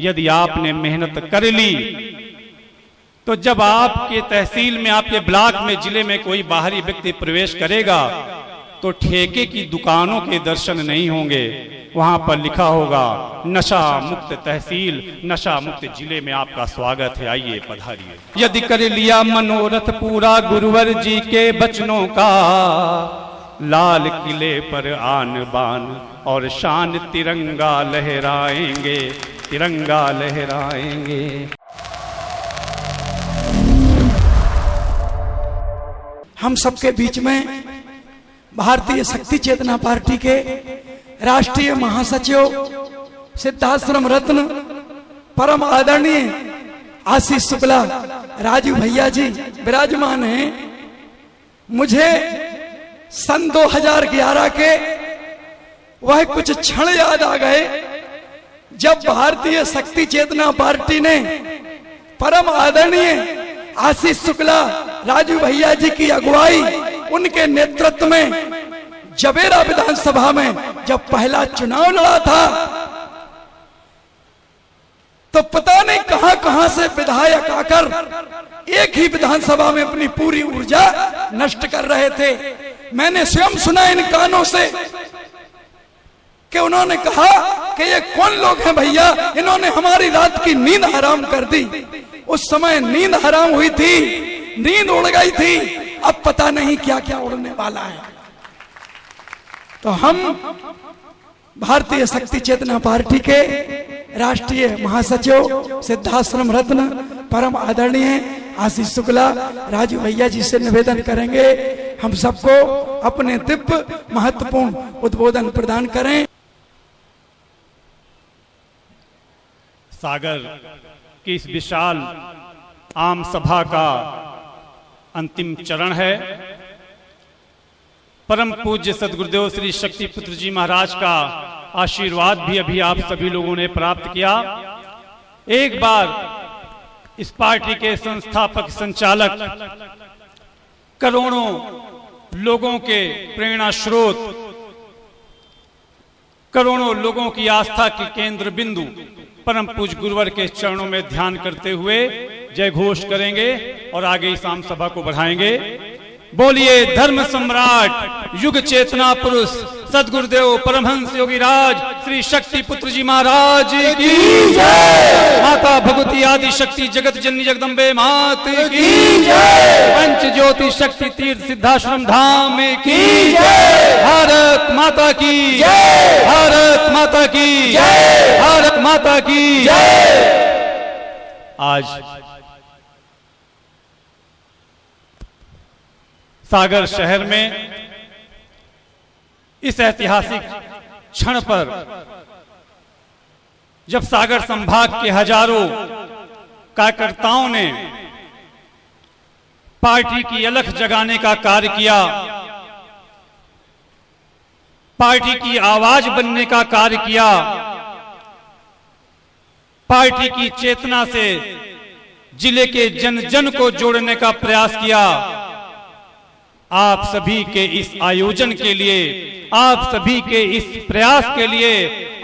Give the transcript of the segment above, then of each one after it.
यदि आपने मेहनत कर ली तो जब आपके तहसील में, आपके ब्लॉक में, जिले में कोई बाहरी व्यक्ति प्रवेश करेगा तो ठेके की दुकानों के दर्शन नहीं होंगे। वहां पर लिखा होगा नशा मुक्त तहसील, नशा मुक्त जिले में आपका स्वागत है, आइए पधारिए। यदि कर लिया मनोरथ पूरा गुरुवर जी के बचनों का, लाल किले पर आन बान और शान तिरंगा लहराएंगे, तिरंगा लहराएंगे। हम सबके बीच में भारतीय शक्ति चेतना पार्टी के राष्ट्रीय महासचिव सिद्धाश्रम रत्न परम आदरणीय आशीष शुक्ला राजू भैया जी विराजमान हैं। मुझे सन 2011 के वह कुछ क्षण याद आ गए जब भारतीय शक्ति चेतना पार्टी ने परम आदरणीय आशीष शुक्ला राजू भैया जी की अगुवाई, उनके नेतृत्व में जबेरा विधानसभा में जब पहला चुनाव लड़ा था तो पता नहीं कहां कहां से विधायक आकर एक ही विधानसभा में अपनी पूरी ऊर्जा नष्ट कर रहे थे। मैंने स्वयं सुना इन कानों से कि उन्होंने कहा कि ये कौन लोग हैं भैया, इन्होंने हमारी रात की नींद हराम कर दी। उस समय नींद हराम हुई थी, नींद उड़ गई थी, अब पता नहीं क्या क्या उड़ने वाला है। तो हम भारतीय शक्ति चेतना पार्टी के राष्ट्रीय महासचिव सिद्धाश्रम रत्न परम आदरणीय आशीष शुक्ला राजू भैया जी से निवेदन करेंगे हम सबको अपने दिव्य महत्वपूर्ण उद्बोधन प्रदान करें। सागर की इस विशाल आम सभा का अंतिम चरण है। परम पूज्य सदगुरुदेव श्री शक्ति पुत्र जी महाराज का आशीर्वाद भी अभी आप सभी लोगों ने प्राप्त किया। एक बार इस पार्टी के संस्थापक संचालक, करोड़ों लोगों के प्रेरणा स्रोत, करोड़ों लोगों की आस्था के केंद्र बिंदु परम पूज्य गुरुवर के चरणों में ध्यान करते हुए जय घोष करेंगे और आगे इस आम सभा को बढ़ाएंगे। बोलिए धर्म सम्राट युग चेतना पुरुष सदगुरुदेव परमहंस योगी राज श्री शक्ति पुत्र जी महाराज की जय। माता भगवती आदि शक्ति जगत जननी जगदम्बे मात की जय। पंच ज्योति शक्ति तीर्थ सिद्धाश्रम धाम की जय। भारत माता की जय, भारत माता की जय, भारत माता की जय। आज सागर शहर में इस ऐतिहासिक क्षण पर जब सागर संभाग के हजारों कार्यकर्ताओं ने पार्टी की अलख जगाने का कार्य किया, पार्टी की आवाज बनने का कार्य किया, पार्टी की चेतना से जिले के जन जन को जोड़ने का प्रयास किया। आप सभी के इस आयोजन के लिए, आप सभी के इस प्रयास के लिए,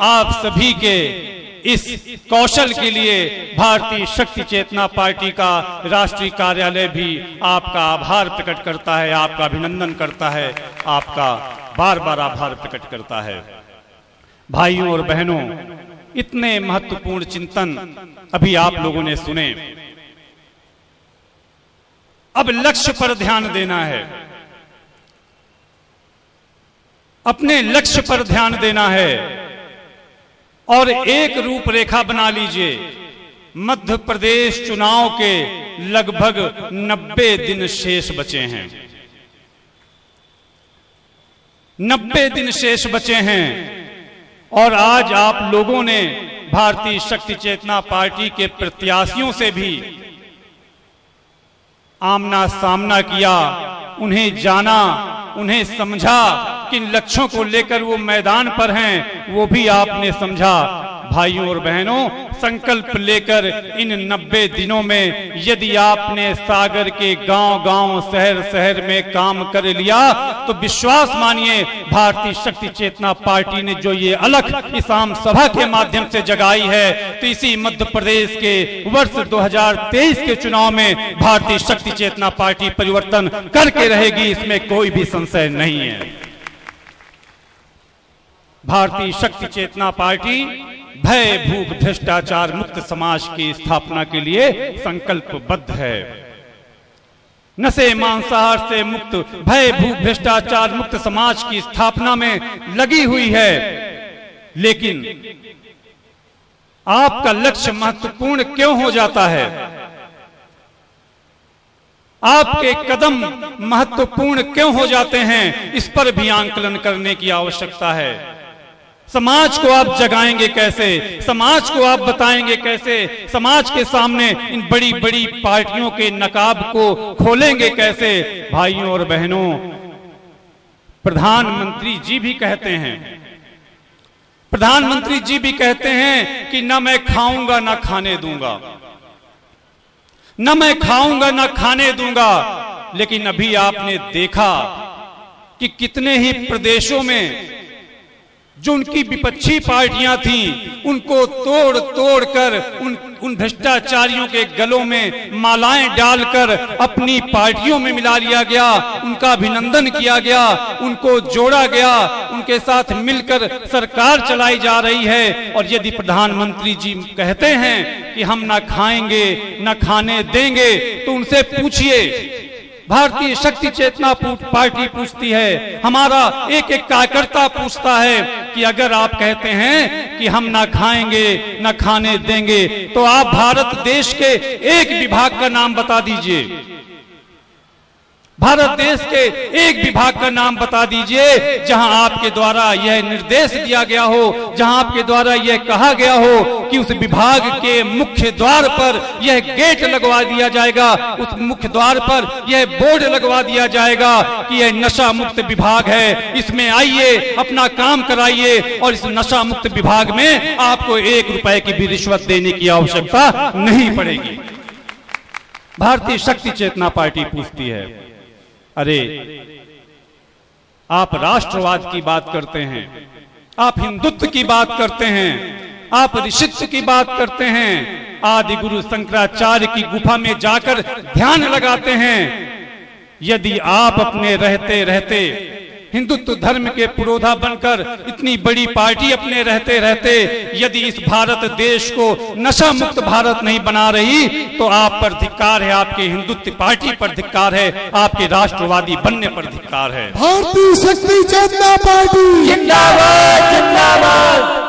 आप सभी के इस कौशल के लिए भारतीय शक्ति चेतना पार्टी का राष्ट्रीय कार्यालय भी आपका आभार प्रकट करता है, आपका अभिनंदन करता है, आपका बार बार आभार प्रकट करता है। भाइयों और बहनों, इतने महत्वपूर्ण चिंतन अभी आप लोगों ने सुने। अब लक्ष्य पर ध्यान देना है, अपने लक्ष्य पर ध्यान देना है और एक रूपरेखा बना लीजिए। मध्य प्रदेश चुनाव के लगभग 90 दिन शेष बचे हैं, 90 दिन शेष बचे हैं और आज आप लोगों ने भारतीय शक्ति चेतना पार्टी के प्रत्याशियों से भी आमना सामना किया, उन्हें जाना, उन्हें समझा, किन लक्ष्यों को लेकर वो मैदान पर हैं वो भी आपने समझा। भाइयों और बहनों, संकल्प लेकर इन 90 दिनों में यदि आपने सागर के गांव-गांव, शहर-शहर में काम कर लिया तो विश्वास मानिए, भारतीय शक्ति चेतना पार्टी ने जो ये अलख इस आम सभा के माध्यम से जगाई है, तो इसी मध्य प्रदेश के वर्ष 2023 के चुनाव में भारतीय शक्ति चेतना पार्टी परिवर्तन करके रहेगी, इसमें कोई भी संशय नहीं है। भारतीय शक्ति चेतना पार्टी भय, भूख, भ्रष्टाचार मुक्त समाज की स्थापना के लिए संकल्पबद्ध है। नशे, मांसाहार से मुक्त, भय, भूख, भ्रष्टाचार मुक्त समाज की स्थापना में लगी हुई है। लेकिन आपका लक्ष्य महत्वपूर्ण क्यों हो जाता है? आपके कदम महत्वपूर्ण क्यों हो जाते हैं, इस पर भी आंकलन करने की आवश्यकता है। समाज को आप जगाएंगे कैसे? समाज को आप बताएंगे कैसे? समाज के सामने इन बड़ी बड़ी पार्टियों के नकाब को खोलेंगे कैसे? भाइयों और बहनों, प्रधानमंत्री जी भी कहते हैं, प्रधानमंत्री जी भी कहते हैं कि न मैं खाऊंगा न खाने दूंगा, न मैं खाऊंगा न खाने दूंगा। लेकिन अभी आपने देखा कि कितने ही प्रदेशों में जो उनकी विपक्षी पार्टियां थीं, उनको तोड़ तोड़ कर उन भ्रष्टाचारियों के गलों में मालाएं डालकर अपनी पार्टियों में मिला लिया गया, उनका अभिनंदन किया गया, उनको जोड़ा गया, उनके साथ मिलकर सरकार चलाई जा रही है। और यदि प्रधानमंत्री जी कहते हैं कि हम ना खाएंगे न खाने देंगे, तो उनसे पूछिए, भारतीय शक्ति चेतना पार्टी पूछती है, हमारा एक एक कार्यकर्ता पूछता है कि अगर आप कहते हैं कि हम ना खाएंगे न खाने देंगे, तो आप भारत देश के एक विभाग का नाम बता दीजिए, भारत देश के एक विभाग का नाम बता दीजिए जहां आपके द्वारा यह निर्देश दिया गया हो, जहां आपके द्वारा यह कहा गया हो कि उस विभाग के मुख्य द्वार पर यह गेट लगवा दिया जाएगा, उस मुख्य द्वार पर यह बोर्ड लगवा दिया जाएगा कि यह नशा मुक्त विभाग है, इसमें आइए, अपना काम कराइए और इस नशा मुक्त विभाग में आपको 1 रुपए की भी रिश्वत देने की आवश्यकता नहीं पड़ेगी। भारतीय शक्ति चेतना पार्टी पूछती है, अरे आप राष्ट्रवाद की बात करते हैं, आप हिंदुत्व की बात करते हैं, आप ऋषित्व की बात करते हैं, आदि गुरु शंकराचार्य की गुफा में जाकर ध्यान लगाते हैं। यदि आप अपने रहते रहते हिंदुत्व धर्म के पुरोधा बनकर इतनी बड़ी पार्टी अपने रहते रहते यदि इस भारत देश को नशा मुक्त भारत नहीं बना रही, तो आप पर धिक्कार है, आपके हिंदुत्व पार्टी पर धिक्कार है, आपके राष्ट्रवादी बनने पर धिक्कार है। भारतीय शक्ति चेतना पार्टी जिंदाबाद जिंदाबाद।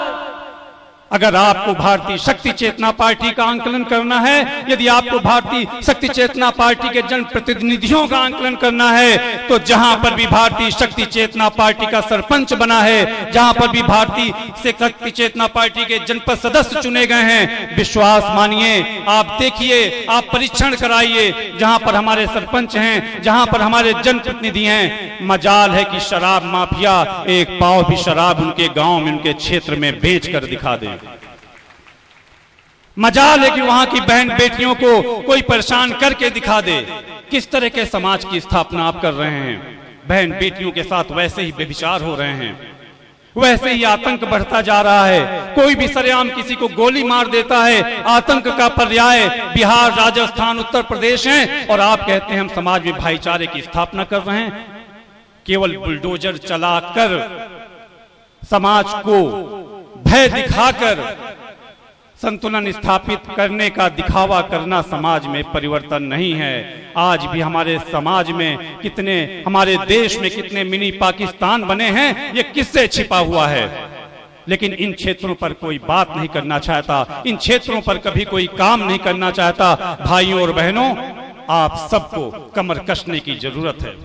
अगर आपको भारतीय शक्ति चेतना पार्टी का आंकलन करना है, यदि आपको भारतीय शक्ति चेतना पार्टी के जनप्रतिनिधियों का आंकलन करना है, तो जहां पर भी भारतीय शक्ति चेतना पार्टी का सरपंच बना है, जहां पर भी भारतीय शक्ति चेतना पार्टी के जनपद सदस्य चुने गए हैं, विश्वास मानिए, आप देखिए, आप परीक्षण कराइए, जहां पर हमारे सरपंच हैं, जहां पर हमारे जनप्रतिनिधि हैं, मजाल है कि शराब माफिया एक पाव भी शराब उनके गांव में, उनके क्षेत्र में बेच कर दिखा दे। मजाल है कि वहां की बहन बेटियों को कोई परेशान करके दिखा दे। किस तरह के समाज की स्थापना आप कर रहे हैं? बहन बेटियों के साथ वैसे ही व्यभिचार हो रहे हैं, वैसे ही आतंक बढ़ता जा रहा है, कोई भी सरेआम किसी को गोली मार देता है। आतंक का पर्याय बिहार, राजस्थान, उत्तर प्रदेश हैं, और आप कहते हैं हम समाज में भाईचारे की स्थापना कर रहे हैं। केवल बुलडोजर चलाकर समाज को भय दिखाकर संतुलन स्थापित करने का दिखावा करना समाज में परिवर्तन नहीं है। आज भी हमारे समाज में कितने, हमारे देश में कितने मिनी पाकिस्तान बने हैं, ये किससे छिपा हुआ है। लेकिन इन क्षेत्रों पर कोई बात नहीं करना चाहता, इन क्षेत्रों पर कभी कोई काम नहीं करना चाहता। भाइयों और बहनों, आप सबको कमर कसने की जरूरत है।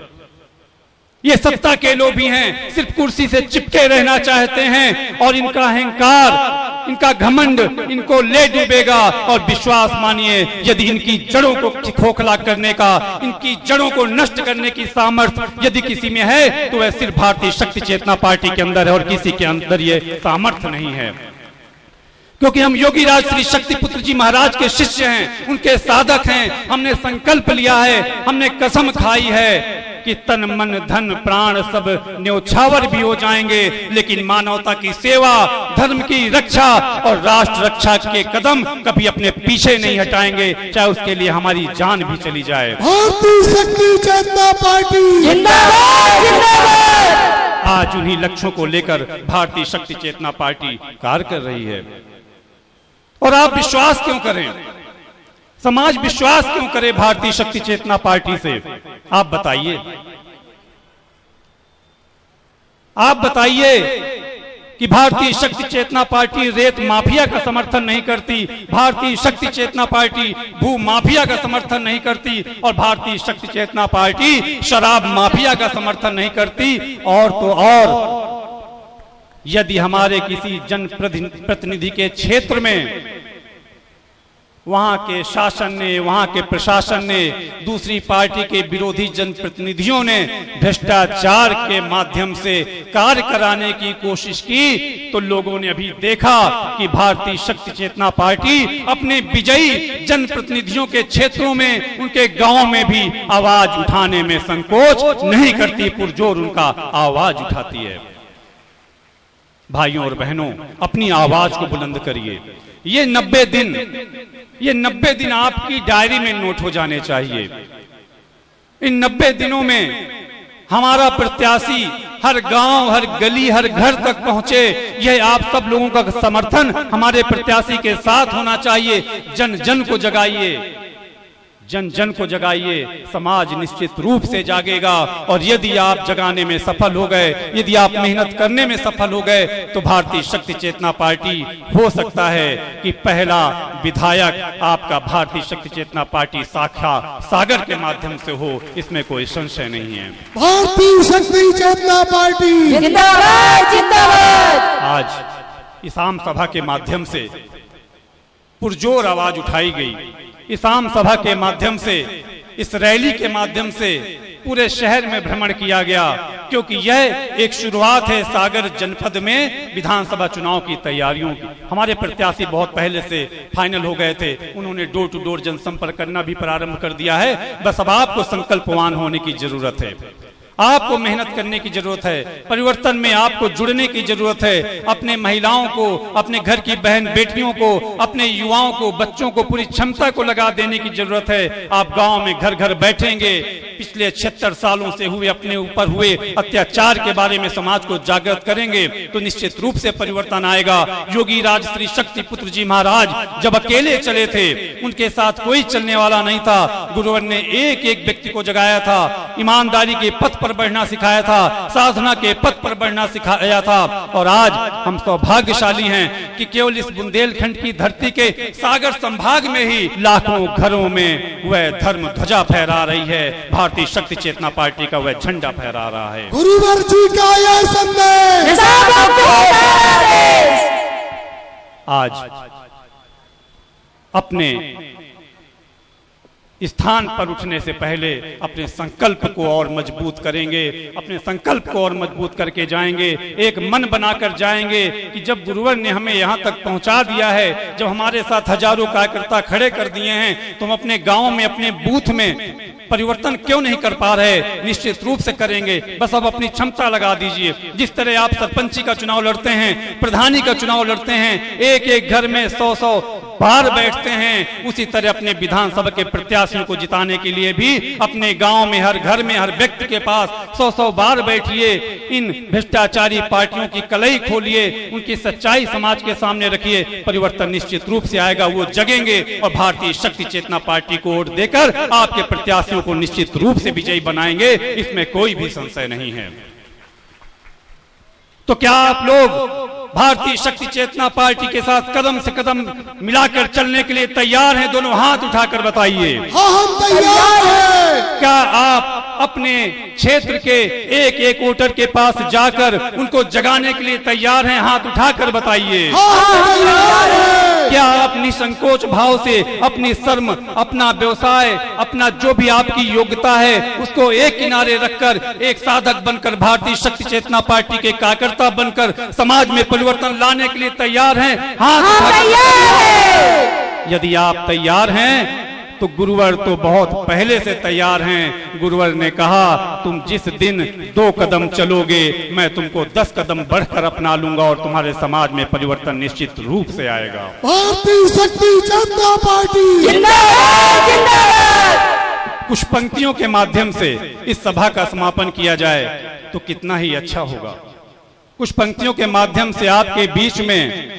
ये सत्ता के लोभी हैं, सिर्फ कुर्सी से चिपके रहना चाहते हैं, और इनका अहंकार, इनका घमंड इनको ले डूबेगा। और विश्वास मानिए, यदि इनकी जड़ों को खोखला करने का, इनकी जड़ों को नष्ट करने की सामर्थ्य यदि किसी में है, तो वह सिर्फ भारतीय शक्ति चेतना पार्टी के अंदर है, और किसी के अंदर ये सामर्थ्य नहीं है। क्योंकि हम योगी राज श्री शक्तिपुत्र जी महाराज के शिष्य हैं, उनके साधक हैं। हमने संकल्प लिया है, हमने कसम खाई है कि तन मन धन प्राण सब न्योछावर भी हो जाएंगे, लेकिन मानवता की सेवा, धर्म की रक्षा और राष्ट्र रक्षा के कदम कभी अपने पीछे नहीं हटाएंगे, चाहे उसके लिए हमारी जान भी चली जाए। भारतीय शक्ति चेतना पार्टी जिंदाबाद जिंदाबाद। आज उन्हीं लक्ष्यों को लेकर भारतीय शक्ति चेतना पार्टी कार्य कर रही है। और आप विश्वास क्यों करें, समाज विश्वास क्यों करे भारतीय शक्ति चेतना पार्टी से? आप बताइए, आप बताइए कि भारतीय शक्ति चेतना पार्टी रेत माफिया का समर्थन नहीं करती, भारतीय शक्ति चेतना पार्टी भू माफिया का समर्थन नहीं करती, और भारतीय शक्ति चेतना पार्टी शराब माफिया का समर्थन नहीं करती। और तो और यदि हमारे किसी जनप्रतिनिधि के क्षेत्र में वहां के शासन ने, वहां के प्रशासन ने, दूसरी पार्टी के विरोधी जनप्रतिनिधियों ने भ्रष्टाचार के माध्यम से कार्य कराने की कोशिश की, तो लोगों ने अभी देखा कि भारतीय शक्ति चेतना पार्टी अपने विजयी जनप्रतिनिधियों के क्षेत्रों में, उनके गांव में भी आवाज उठाने में संकोच नहीं करती, पुरजोर उनका आवाज उठाती है। भाइयों और बहनों, अपनी आवाज को बुलंद करिए। ये 90 दिन आपकी डायरी में नोट हो जाने चाहिए। इन 90 दिनों में हमारा प्रत्याशी हर गांव, हर गली, हर घर तक पहुंचे, यह आप सब लोगों का समर्थन हमारे प्रत्याशी के साथ होना चाहिए। जन जन को जगाइए, जन जन को जगाइए, समाज निश्चित रूप से जागेगा। और यदि आप जगाने में सफल हो गए, यदि आप मेहनत करने में सफल हो गए, तो भारतीय शक्ति चेतना पार्टी हो सकता है कि पहला विधायक आपका भारतीय शक्ति चेतना पार्टी शाखा सागर के माध्यम से हो, इसमें कोई संशय नहीं है। भारतीय शक्ति चेतना पार्टी जिंदाबाद जिंदाबाद। आज इस आम सभा के माध्यम से पुरजोर आवाज उठाई गई। इस आम सभा के माध्यम से, इस रैली के माध्यम से पूरे शहर में भ्रमण किया गया, क्योंकि यह एक शुरुआत है सागर जनपद में विधानसभा चुनाव की तैयारियों की। हमारे प्रत्याशी बहुत पहले से फाइनल हो गए थे, उन्होंने डोर टू डोर जनसंपर्क करना भी प्रारंभ कर दिया है। बस अब आपको संकल्पवान होने की जरूरत है, आपको मेहनत करने की जरूरत है, परिवर्तन में आपको जुड़ने की जरूरत है। अपने महिलाओं को, अपने घर की बहन बेटियों को, अपने युवाओं को, बच्चों को पूरी क्षमता को लगा देने की जरूरत है। आप गांव में घर घर बैठेंगे, पिछले 76 सालों से हुए अपने ऊपर हुए अत्याचार के बारे में समाज को जागृत करेंगे, तो निश्चित रूप से परिवर्तन आएगा। योगी राज श्री शक्तिपुत्र जी महाराज जब अकेले चले थे, उनके साथ कोई चलने वाला नहीं था। गुरुवर ने एक एक व्यक्ति को जगाया था, ईमानदारी के पथ पर बढ़ना सिखाया था, साधना के पथ पर बढ़ना सिखाया था। और आज हम सौभाग्यशाली हैं कि केवल इस बुंदेलखंड की धरती के सागर संभाग में ही लाखों घरों में वह धर्म ध्वजा फहरा रही है, भारतीय शक्ति चेतना पार्टी का वह झंडा फहरा रहा है। गुरुवर जी का यह संदेश आज अपने स्थान पर उठने से पहले अपने संकल्प को और मजबूत करेंगे, अपने संकल्प को और मजबूत करके जाएंगे। एक मन बनाकर जाएंगे कि जब गुरुवर ने हमें यहाँ तक पहुँचा दिया है, जब हमारे साथ हजारों कार्यकर्ता खड़े कर दिए हैं, तो हम अपने गांव में, अपने बूथ में परिवर्तन क्यों नहीं कर पा रहे? निश्चित रूप से करेंगे, बस अब अपनी क्षमता लगा दीजिए। जिस तरह आप सरपंची का चुनाव लड़ते हैं, प्रधानी का चुनाव लड़ते हैं, एक एक घर में 100-100 बार बैठते हैं, उसी तरह अपने विधानसभा के प्रत्याशियों को जिताने के लिए भी अपने गांव में, हर घर में, हर व्यक्ति के पास 100-100 बार बैठिए। इन भ्रष्टाचारी पार्टियों की कलई खोलिए, उनकी सच्चाई समाज के सामने रखिए, परिवर्तन निश्चित रूप से आएगा। वो जगेंगे और भारतीय शक्ति चेतना पार्टी को वोट देकर आपके प्रत्याशियों को निश्चित रूप से विजयी बनाएंगे, इसमें कोई भी संशय नहीं है। तो क्या आप लोग भारतीय शक्ति चेतना पार्टी के साथ कदम से कदम मिलाकर चलने के लिए तैयार हैं? दोनों हाथ उठाकर बताइए। हाँ, हम तैयार हैं। क्या आप अपने क्षेत्र के एक एक वोटर के पास जाकर उनको जगाने के लिए तैयार हैं? हाथ उठाकर बताइए। हाँ, हम तैयार हैं। क्या अपनी संकोच भाव से अपनी शर्म, अपना व्यवसाय, अपना जो भी आपकी योग्यता है उसको एक किनारे रखकर एक साधक बनकर भारतीय शक्ति चेतना पार्टी के कार्यकर्ता बनकर समाज में परिवर्तन लाने के लिए तैयार हैं? हाँ, तैयार है। यदि आप तैयार हैं तो गुरुवर तो बहुत पहले से तैयार हैं। गुरुवर ने कहा तुम जिस दिन 2 कदम चलोगे मैं तुमको 10 कदम बढ़कर अपना लूंगा और तुम्हारे समाज में परिवर्तन निश्चित रूप से आएगा। भारतीय शक्ति चेतना पार्टी जिंदाबाद जिंदाबाद। कुछ पंक्तियों के माध्यम से इस सभा का समापन किया जाए तो कितना ही अच्छा होगा। कुछ पंक्तियों के माध्यम से आपके बीच में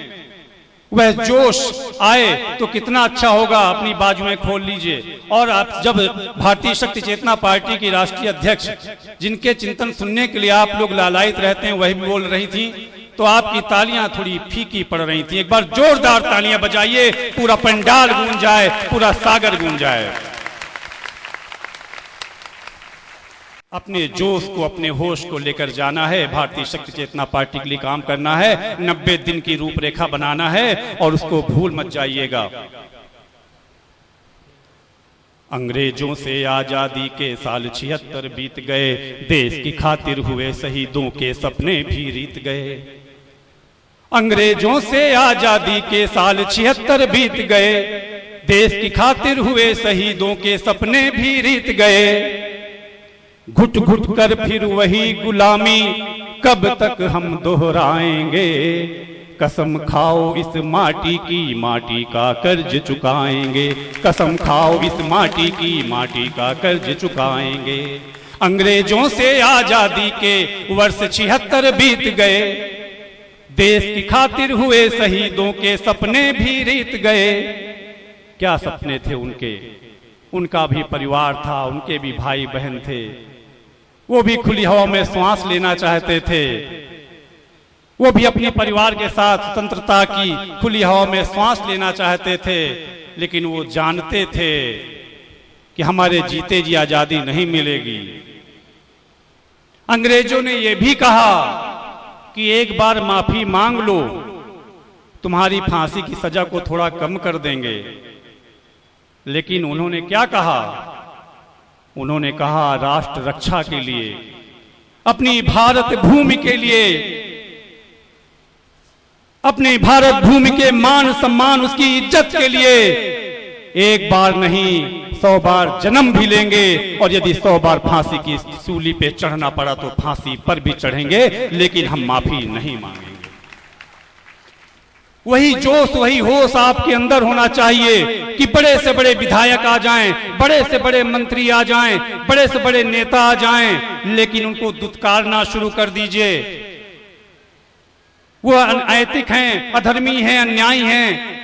वह जोश आए तो कितना अच्छा होगा। अपनी बाजुएं खोल लीजिए। और आप जब भारतीय शक्ति चेतना पार्टी की राष्ट्रीय अध्यक्ष जिनके चिंतन सुनने के लिए आप लोग लालायित रहते हैं वही बोल रही थी तो आपकी तालियां थोड़ी फीकी पड़ रही थी। एक बार जोरदार तालियां बजाइए, पूरा पंडाल गूंज जाए, पूरा सागर गूंज जाए। अपने जोश को, अपने होश को लेकर जाना है। भारतीय शक्ति चेतना पार्टी के लिए काम करना है। 90 दिन की रूपरेखा बनाना है और उसको भूल मत जाइएगा। अंग्रेजों से आजादी के साल 76 बीत गए, देश की खातिर हुए शहीदों के सपने भी रीत गए। अंग्रेजों से आजादी के साल 76 बीत गए, देश की खातिर हुए शहीदों के सपने भी रीत गए। घुट घुट कर फिर वही गुलामी कब तक हम दोहराएंगे। कसम खाओ इस माटी की, माटी का कर्ज चुकाएंगे। कसम खाओ इस माटी की, माटी का कर्ज चुकाएंगे। अंग्रेजों से आजादी के वर्ष 76 बीत गए, देश की खातिर हुए शहीदों के सपने भी रीत गए। क्या सपने थे उनके? उनका भी परिवार था, उनके भी भाई बहन थे। वो भी खुली हवा में श्वास लेना चाहते थे। वो भी अपने परिवार के साथ स्वतंत्रता की खुली हवा में श्वास लेना चाहते थे। लेकिन वो जानते थे कि हमारे जीते जी आजादी नहीं मिलेगी। अंग्रेजों ने यह भी कहा कि एक बार माफी मांग लो, तुम्हारी फांसी की सजा को थोड़ा कम कर देंगे। लेकिन उन्होंने क्या कहा? उन्होंने कहा राष्ट्र रक्षा के लिए, अपनी भारत भूमि के लिए, अपनी भारत भूमि के मान सम्मान, उसकी इज्जत के लिए एक बार नहीं 100 बार जन्म भी लेंगे। और यदि 100 बार फांसी की सूली पे चढ़ना पड़ा तो फांसी पर भी चढ़ेंगे, लेकिन हम माफी नहीं मांगेंगे। वही जोश, वही होश आपके अंदर होना चाहिए कि बड़े से बड़े विधायक आ जाएं, बड़े से बड़े मंत्री आ जाएं, बड़े से बड़े नेता आ जाएं, लेकिन उनको दुत्कारना शुरू कर दीजिए। वो अनैतिक हैं, अधर्मी हैं, अन्यायी हैं,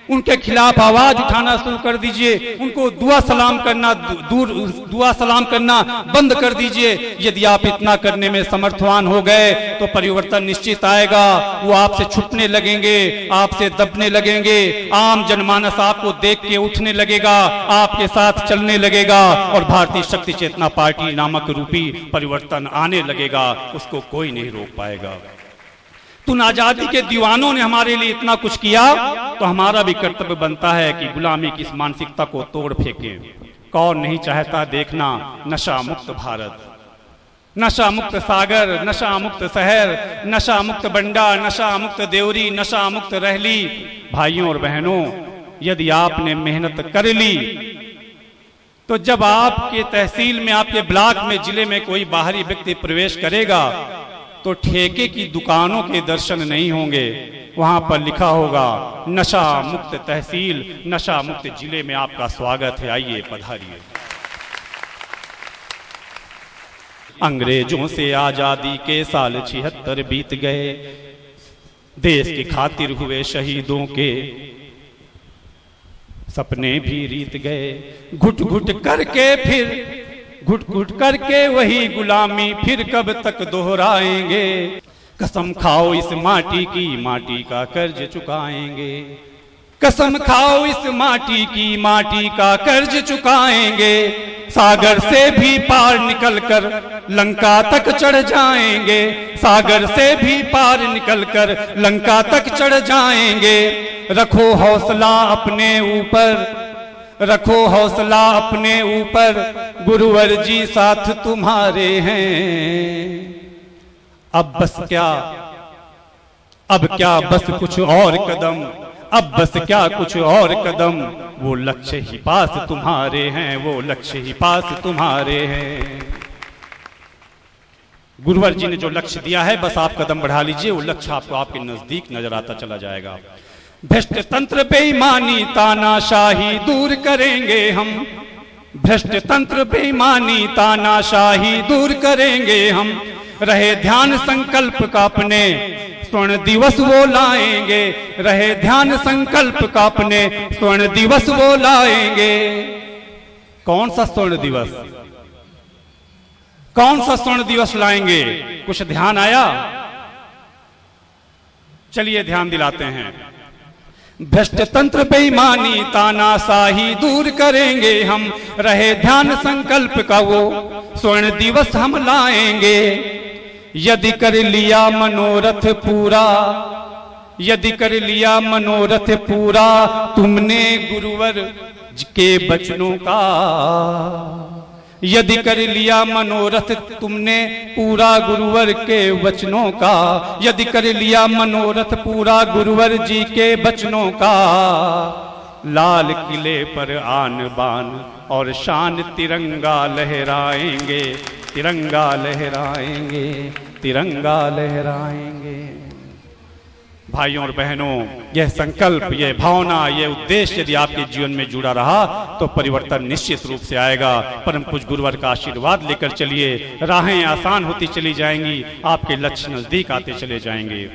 उनके खिलाफ आवाज उठाना शुरू कर दीजिए। उनको दुआ सलाम करना बंद कर दीजिए। यदि आप इतना करने में समर्थवान हो गए तो परिवर्तन निश्चित आएगा। वो आपसे छुटने लगेंगे, आपसे दबने लगेंगे। आम जनमानस आपको देख के उठने लगेगा, आपके साथ चलने लगेगा और भारतीय शक्ति चेतना पार्टी नामक रूपी परिवर्तन आने लगेगा। उसको कोई नहीं रोक पाएगा। तुम आजादी के दीवानों ने हमारे लिए इतना कुछ किया तो हमारा भी कर्तव्य बनता है कि गुलामी की इस मानसिकता को तोड़ फेंकें। कौन नहीं चाहता देखना नशा मुक्त भारत, नशा मुक्त सागर, नशा मुक्त शहर, नशा मुक्त बंडा, नशा मुक्त देवरी, नशा मुक्त रहली। भाइयों और बहनों, यदि आपने मेहनत कर ली तो जब आपके तहसील में, आपके ब्लॉक में, जिले में कोई बाहरी व्यक्ति प्रवेश करेगा तो ठेके की दुकानों के दर्शन नहीं होंगे। वहां पर लिखा होगा नशा मुक्त तहसील, नशा मुक्त जिले में आपका स्वागत है, आइए पधारिए। अंग्रेजों से आजादी के साल 76 बीत गए, देश की खातिर हुए शहीदों के सपने भी रीत गए। घुट घुट करके फिर, घुट घुट करके वही गुलामी फिर कब तक दोहराएंगे। कसम खाओ इस माटी की, माटी का कर्ज चुकाएंगे। कसम खाओ इस माटी की, माटी का कर्ज चुकाएंगे। सागर से भी पार निकलकर लंका तक चढ़ जाएंगे, सागर से भी पार निकलकर लंका तक चढ़ जाएंगे। रखो हौसला अपने ऊपर, रखो हौसला अपने ऊपर, गुरुवर जी साथ तुम्हारे हैं। अब बस क्या, अब क्या बस कुछ और कदम, अब बस क्या कुछ और कदम, वो लक्ष्य ही पास तुम्हारे हैं, वो लक्ष्य ही पास तुम्हारे हैं। गुरुवर जी ने जो लक्ष्य दिया है बस आप कदम बढ़ा लीजिए, वो लक्ष्य आपको आपके नजदीक नजर आता चला जाएगा। भ्रष्ट तंत्र बेईमानी तानाशाही दूर करेंगे हम, भ्रष्ट तंत्र बेईमानी तानाशाही दूर करेंगे हम। रहे ध्यान संकल्प का अपने स्वर्ण दिवस वो लाएंगे, रहे ध्यान संकल्प का अपने स्वर्ण दिवस वो लाएंगे। कौन सा स्वर्ण दिवस, कौन सा स्वर्ण दिवस लाएंगे? कुछ ध्यान आया? चलिए ध्यान दिलाते हैं। भ्रष्ट तंत्र बेईमानी तानाशाही दूर करेंगे हम, रहे ध्यान संकल्प का वो स्वर्ण दिवस हम लाएंगे। यदि कर लिया मनोरथ पूरा, यदि कर लिया मनोरथ पूरा तुमने गुरुवर के वचनों का, यदि कर लिया मनोरथ तुमने पूरा गुरुवर के वचनों का, यदि कर लिया मनोरथ पूरा गुरुवर जी के वचनों का। लाल किले पर आन बान और शान तिरंगा लहराएंगे, तिरंगा लहराएंगे, तिरंगा लहराएंगे। भाइयों और बहनों, यह संकल्प, यह भावना, यह उद्देश्य यदि आपके जीवन में जुड़ा रहा तो परिवर्तन निश्चित रूप से आएगा। परम पूज्य गुरुवर का आशीर्वाद लेकर चलिए, राहें आसान होती चली जाएंगी, आपके लक्ष्य नजदीक आते चले जाएंगे।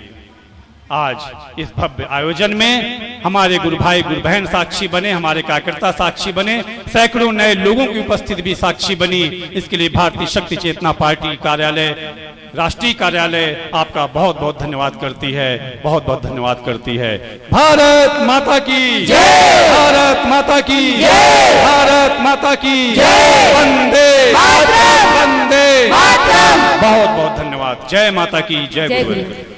आज इस भव्य आयोजन में हमारे गुरु भाई गुरु बहन साक्षी बने, हमारे कार्यकर्ता साक्षी बने, सैकड़ों नए लोगों की उपस्थिति भी साक्षी बनी। इसके लिए भारतीय शक्ति चेतना पार्टी कार्यालय, राष्ट्रीय कार्यालय आपका बहुत बहुत धन्यवाद करती है, बहुत बहुत धन्यवाद करती है। भारत माता की जय, भारत माता की जय, भारत माता की जय, वंदे वंदे, बहुत बहुत धन्यवाद। जय माता की जय।